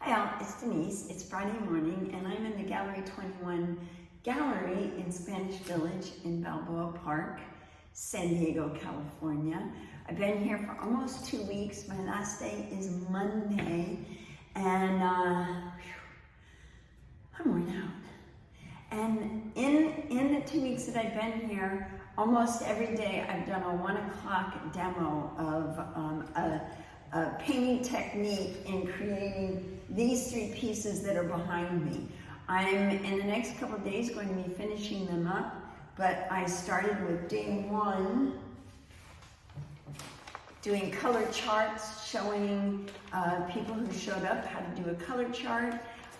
Hi all, it's Denise. It's Friday morning and I'm in the Gallery 21 gallery in Spanish Village in Balboa Park, San Diego, California. I've been here for almost 2 weeks. My last day is Monday and I'm worn out. And in the 2 weeks that I've been here, almost every day I've done a 1 o'clock demo of a painting technique in creating these 3 pieces that are behind me. I'm in the next couple of days going to be finishing them up, but I started with day 1 doing color charts, showing people who showed up how to do a color chart.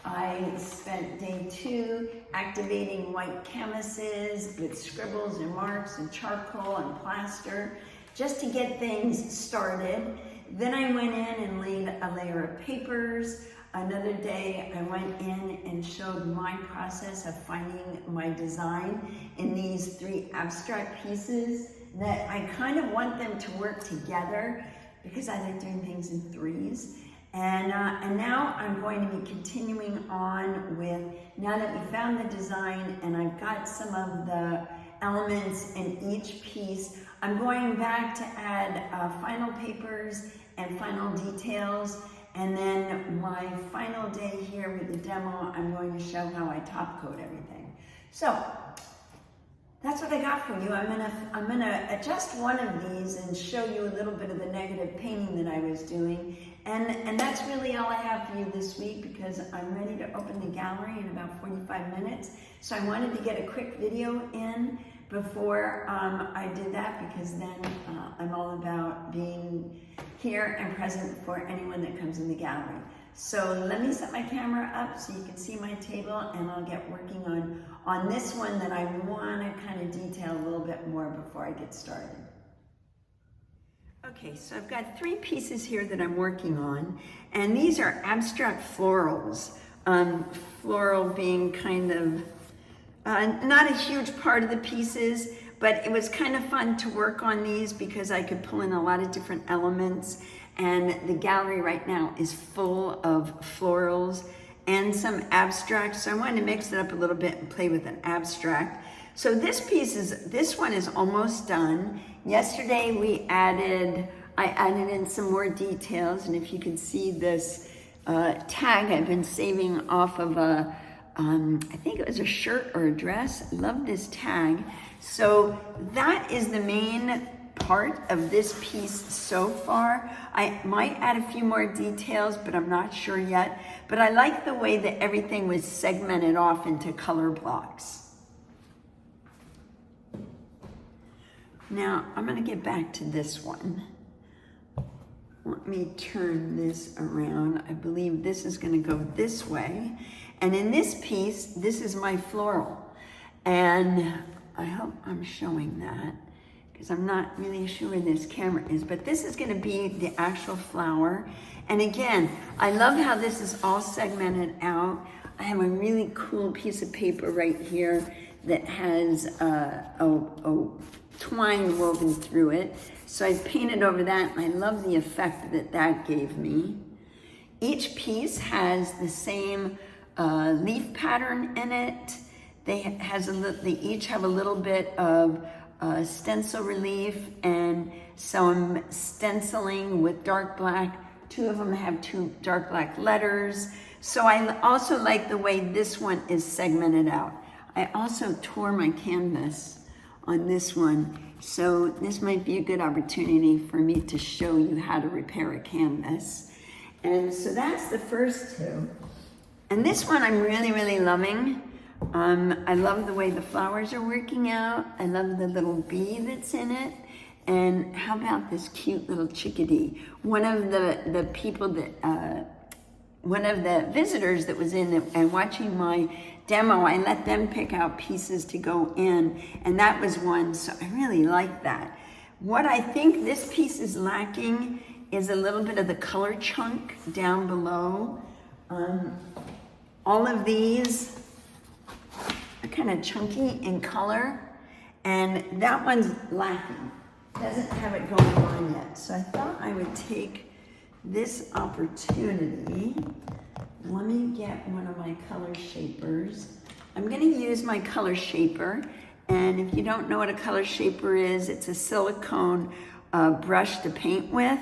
I spent day 2 activating white canvases with scribbles and marks and charcoal and plaster just to get things started. Then I went in and laid a layer of papers. Another day I went in and showed my process of finding my design in these 3 abstract pieces that I kind of want them to work together because I like doing things in 3s. And now I'm going to be continuing on with, now that we found the design and I've got some of the elements in each piece, I'm going back to add final papers and final details. And then my final day here with the demo, I'm going to show how I top coat everything. So that's what I got for you. I'm gonna adjust one of these and show you a little bit of the negative painting that I was doing. And that's really all I have for you this week because I'm ready to open the gallery in about 45 minutes. So I wanted to get a quick video in before I did that because then I'm all about being here and present for anyone that comes in the gallery. So let me set my camera up so you can see my table and I'll get working on this one that I want to kind of detail a little bit more before I get started. Okay, so I've got 3 pieces here that I'm working on, and these are abstract florals. Floral being kind of not a huge part of the pieces, but it was kind of fun to work on these because I could pull in a lot of different elements, and the gallery right now is full of florals and some abstract, so I wanted to mix it up a little bit and play with an abstract. So this one is almost done. Yesterday I added in some more details, and if you can see this tag I've been saving off of I think it was a shirt or a dress. I love this tag. So that is the main part of this piece so far. I might add a few more details, but I'm not sure yet. But I like the way that everything was segmented off into color blocks. Now, I'm going to get back to this one. Let me turn this around. I believe this is going to go this way. And in this piece, this is my floral. And I hope I'm showing that because I'm not really sure where this camera is, but this is going to be the actual flower. And again, I love how this is all segmented out. I have a really cool piece of paper right here that has a twine woven through it. So I painted over that, and I love the effect that that gave me. Each piece has the same leaf pattern in it. They each have a little bit of stencil relief and some stenciling with dark black. 2 of them have 2 dark black letters. So I also like the way this one is segmented out. I also tore my canvas on this one, so this might be a good opportunity for me to show you how to repair a canvas. And so that's the first 2. And this one I'm really, really loving. I love the way the flowers are working out. I love the little bee that's in it. And how about this cute little chickadee? One of the people that, one of the visitors that was in and watching my demo, I let them pick out pieces to go in, and that was one, so I really like that. What I think this piece is lacking is a little bit of the color chunk down below. All of these are kind of chunky in color, and that one's lacking. Doesn't have it going on yet. So I thought I would take this opportunity get one of my color shapers. I'm gonna use my color shaper, and if you don't know what a color shaper is, it's a silicone brush to paint with,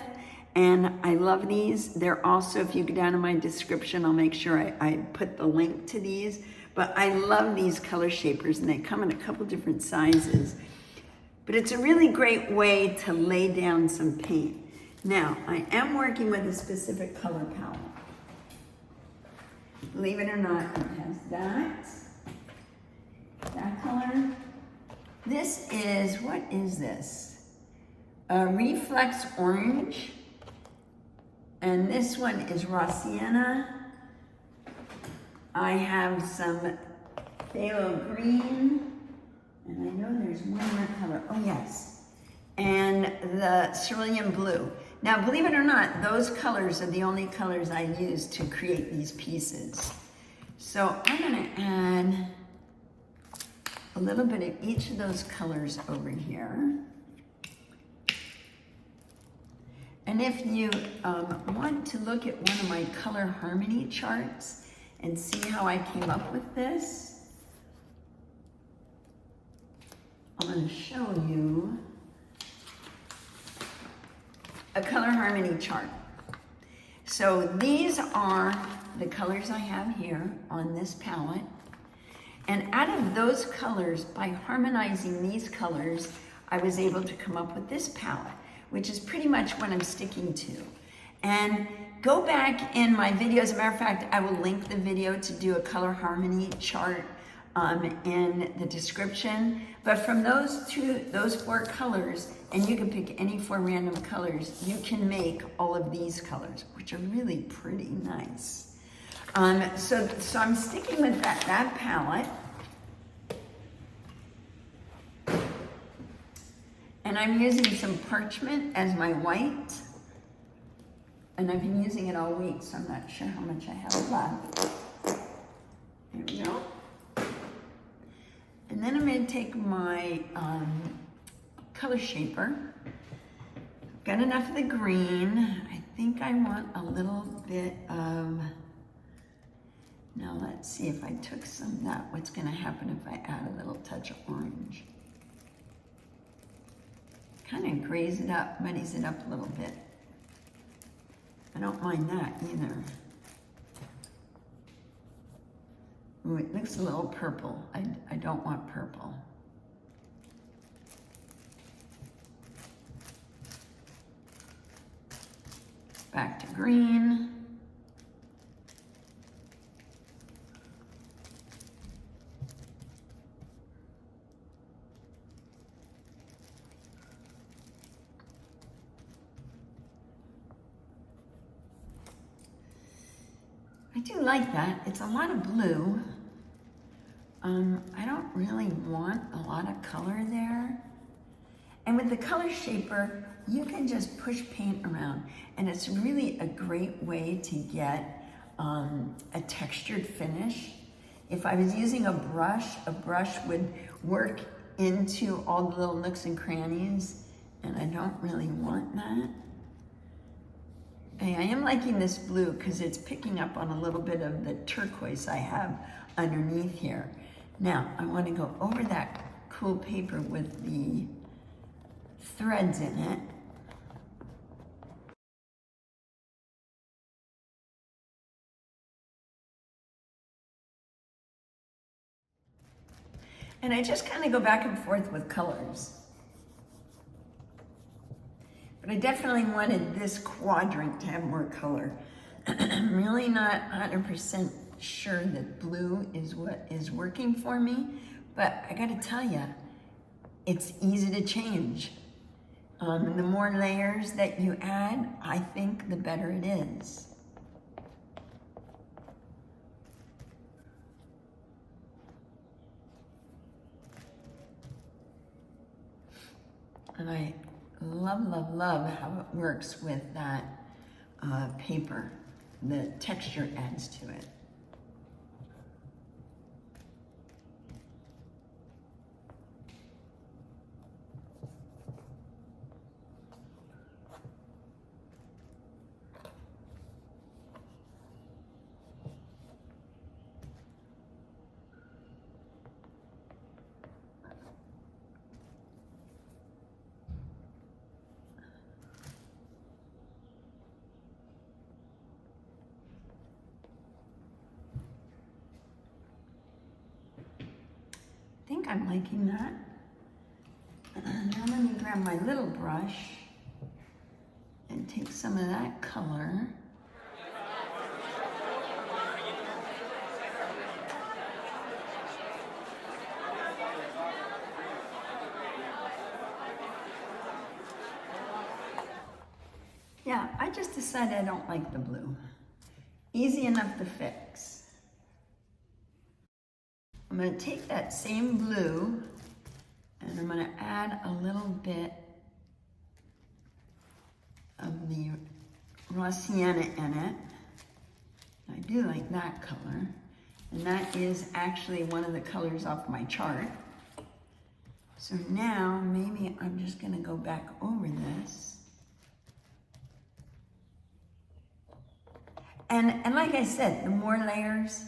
and I love these. They're also, if you go down in my description, I'll make sure I put the link to these, but I love these color shapers, and they come in a couple different sizes. But it's a really great way to lay down some paint. Now, I am working with a specific color palette. Believe it or not, it has that color. This is, what is this? A reflex orange. And this one is raw sienna. I have some phthalo green. And I know there's one more color. Oh, yes. And the cerulean blue. Now, believe it or not, those colors are the only colors I use to create these pieces. So I'm gonna add a little bit of each of those colors over here. And if you want to look at one of my color harmony charts and see how I came up with this, I'm gonna show you a color harmony chart. So these are the colors I have here on this palette. And out of those colors, by harmonizing these colors, I was able to come up with this palette, which is pretty much what I'm sticking to. And go back in my videos. As a matter of fact, I will link the video to do a color harmony chart in the description. But from those four colors, and you can pick any four random colors, you can make all of these colors, which are really pretty nice. So I'm sticking with that palette. And I'm using some parchment as my white. And I've been using it all week, so I'm not sure how much I have left. There we go. And then I'm going to take my color shaper. Got enough of the green. I think I want a little bit of, now let's see if I took some of that, what's going to happen if I add a little touch of orange. Kind of graze it up, muddies it up a little bit. I don't mind that either. Ooh, it looks a little purple. I don't want purple. Back to green. I do like that. It's a lot of blue. I don't really want a lot of color there. And with the color shaper, you can just push paint around. And it's really a great way to get a textured finish. If I was using a brush would work into all the little nooks and crannies, and I don't really want that. Hey, I am liking this blue because it's picking up on a little bit of the turquoise I have underneath here. Now, I want to go over that cool paper with the threads in it. And I just kind of go back and forth with colors. But I definitely wanted this quadrant to have more color. I'm really not 100% sure that blue is what is working for me, but I gotta tell you, it's easy to change. The more layers that you add, I think the better it is. And I love, love, love how it works with that paper. The texture adds to it. think I'm liking that. Now let me grab my little brush and take some of that color. Yeah, I just decided I don't like the blue. Easy enough to fix. I'm going to take that same blue and I'm going to add a little bit of the raw sienna in it. I do like that color. And that is actually one of the colors off my chart. So now maybe I'm just going to go back over this. And like I said, the more layers,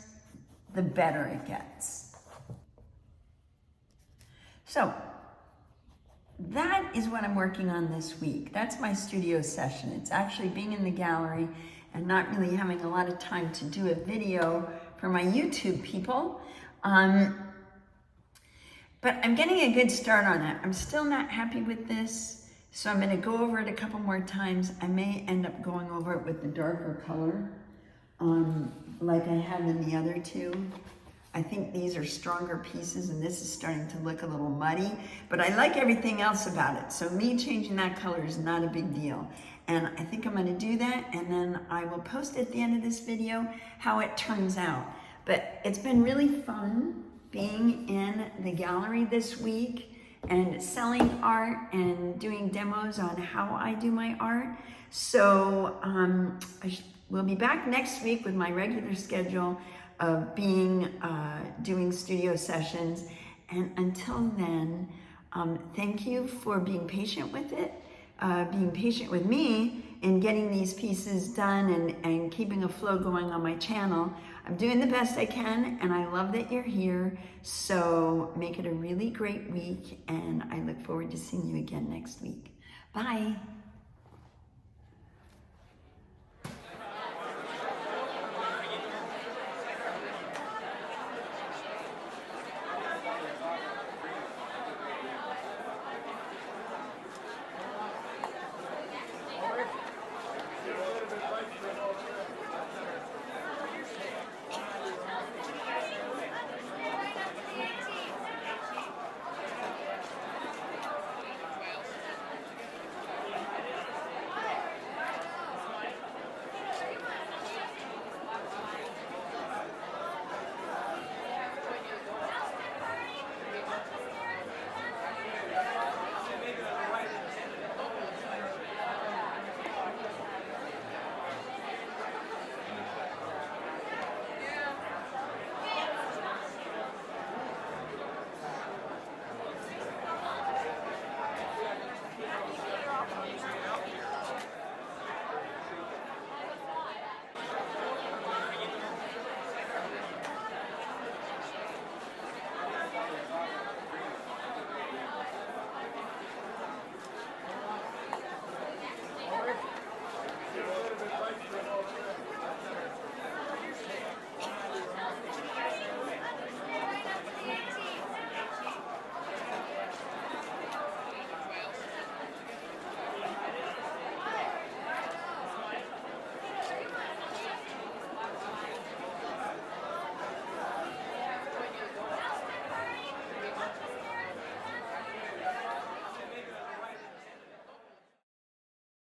the better it gets. So that is what I'm working on this week. That's my studio session. It's actually being in the gallery and not really having a lot of time to do a video for my YouTube people. But I'm getting a good start on it. I'm still not happy with this, so I'm gonna go over it a couple more times. I may end up going over it with the darker color, like I have in the other two. I think these are stronger pieces and this is starting to look a little muddy, but I like everything else about it. So me changing that color is not a big deal. And I think I'm gonna do that and then I will post at the end of this video how it turns out. But it's been really fun being in the gallery this week and selling art and doing demos on how I do my art. So we'll be back next week with my regular schedule of doing studio sessions. And until then, thank you for being patient with it, being patient with me in getting these pieces done and keeping a flow going on my channel. I'm doing the best I can and I love that you're here. So make it a really great week and I look forward to seeing you again next week. Bye.